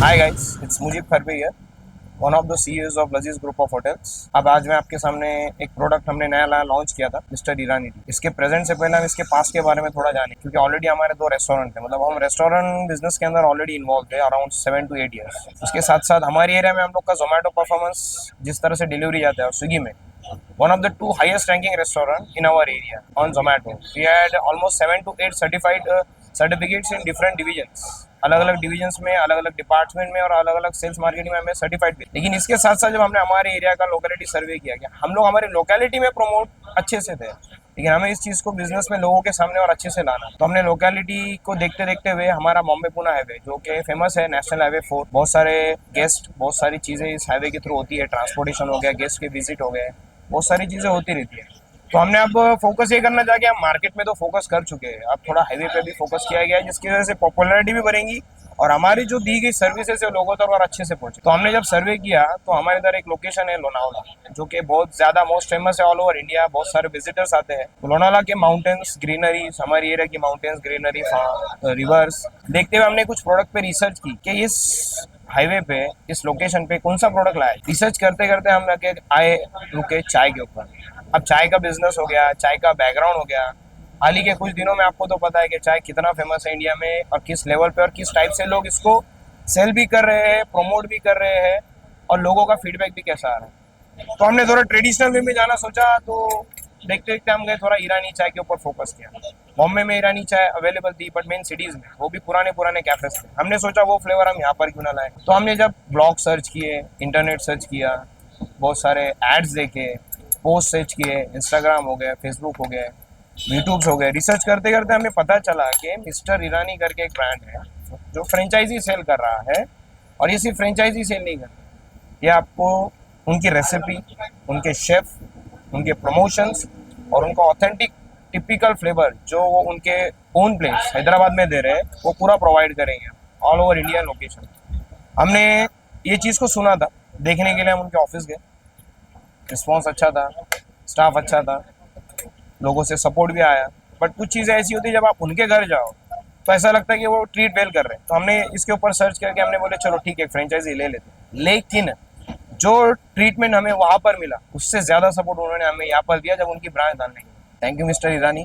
Hi guys, it's Mujib Kharbe here, one of the CEOs of Lazeez group of hotels. अब आज मैं आपके सामने एक प्रोडक्ट हमने नया नया लॉन्च किया था, मिस्टर ईरानी टी। इसके प्रेजेंट से पहले हम इसके पास के बारे में थोड़ा जाने, क्योंकि ऑलरेडी हमारे दो रेस्टोरेंट है, मतलब हम रेस्टोरेंट बिजनेस के अंदर ऑलरेडी इन्वॉल्व थे अराउंड 7 to 8 years। उसके साथ साथ हमारे एरिया में हम लोग का जोमेटो परफॉर्मेंस जिस तरह से डिलीवरी जाता है, और स्विगी में one of the two highest ranking restaurant in our area on Zomato. We had almost 7 to 8 certified certificates in different divisions. अलग अलग डिविजन्स में, अलग अलग डिपार्टमेंट में और अलग अलग सेल्स मार्केटिंग में हमें सर्टिफाइड भी। लेकिन इसके साथ साथ जब हमने हमारे एरिया का लोकेलिटी सर्वे किया गया, हम लोग हमारी लोकेलिटी में प्रमोट अच्छे से थे, लेकिन हमें इस चीज़ को बिजनेस में लोगों के सामने और अच्छे से लाना। तो हमने लोकेलिटी को देखते देखते हुए हमारा बॉम्बे पुणे हाईवे, जो कि फेमस है नेशनल हाईवे 4, बहुत सारे गेस्ट, बहुत सारी चीज़ें इस हाईवे के थ्रू होती है। ट्रांसपोर्टेशन हो गया, गेस्ट के विजिट हो गए, बहुत सारी चीज़ें होती रहती है। तो हमने अब फोकस ये करना चाहा कि हम मार्केट में तो फोकस कर चुके हैं, अब थोड़ा हाईवे पे भी फोकस किया गया है, जिसकी वजह से पॉपुलैरिटी भी बढ़ेगी और हमारी जो दी गई सर्विसेज है लोगों तक और अच्छे से पहुंचे। तो हमने जब सर्वे किया तो हमारे इधर एक लोकेशन है लोनावला, जो कि बहुत ज़्यादा मोस्ट फेमस है ऑल ओवर इंडिया, बहुत सारे विजिटर्स आते हैं। तो लोनावला के माउंटेन्स, ग्रीनरी, हमारी एरिया की माउंटेन्स, ग्रीनरी, रिवर्स देखते हुए हमने कुछ प्रोडक्ट पे रिसर्च की कि इस हाईवे पे, इस लोकेशन पे कौन सा प्रोडक्ट लाए। रिसर्च करते करते हम लगे आए रुके चाय के ऊपर। अब चाय का बिजनेस हो गया, चाय का बैकग्राउंड हो गया। हाल ही के कुछ दिनों में आपको तो पता है कि चाय कितना फेमस है इंडिया में, और किस लेवल पे और किस टाइप से लोग इसको सेल भी कर रहे हैं, प्रमोट भी कर रहे हैं, और लोगों का फीडबैक भी कैसा आ रहा है। तो हमने थोड़ा ट्रेडिशनल वे में जाना सोचा, तो देखते देखते हम गए थोड़ा ईरानी चाय के ऊपर फोकस किया। बॉम्बे में ईरानी चाय अवेलेबल थी, बट मेन सिटीज में, वो भी पुराने पुराने कैफेज थे। हमने सोचा वो फ्लेवर हम यहाँ पर क्यों ना लाए। तो हमने जब ब्लॉग सर्च किए, इंटरनेट सर्च किया, बहुत सारे एड्स देखे, पोस्ट सर्च किए, इंस्टाग्राम हो गया, फेसबुक हो गया, यूट्यूब हो गया, रिसर्च करते करते हमें पता चला कि मिस्टर ईरानी करके एक ब्रांड है जो फ्रेंचाइजी सेल कर रहा है। और ये सिर्फ फ्रेंचाइजी सेल नहीं कर रहा, ये आपको उनकी रेसिपी, उनके शेफ, उनके प्रमोशंस और उनका ऑथेंटिक टिपिकल फ्लेवर जो वो उनके ओन प्लेस हैदराबाद में दे रहे हैं, वो पूरा प्रोवाइड करेंगे ऑल ओवर इंडिया लोकेशन। हमने ये चीज़ को सुना था, देखने के लिए हम उनके ऑफिस गए। रिस्पॉन्स अच्छा था, स्टाफ अच्छा था, लोगों से सपोर्ट भी आया। बट कुछ चीज़ें ऐसी होती है जब आप उनके घर जाओ तो ऐसा लगता है कि वो ट्रीट वेल कर रहे हैं। तो हमने इसके ऊपर सर्च करके हमने बोले चलो ठीक है, फ्रेंचाइजी ले लेते। लेकिन जो ट्रीटमेंट हमें वहाँ पर मिला, उससे ज़्यादा सपोर्ट उन्होंने हमें यहाँ पर दिया जब उनकी ब्रांच डालने की। Thank you mister Irani.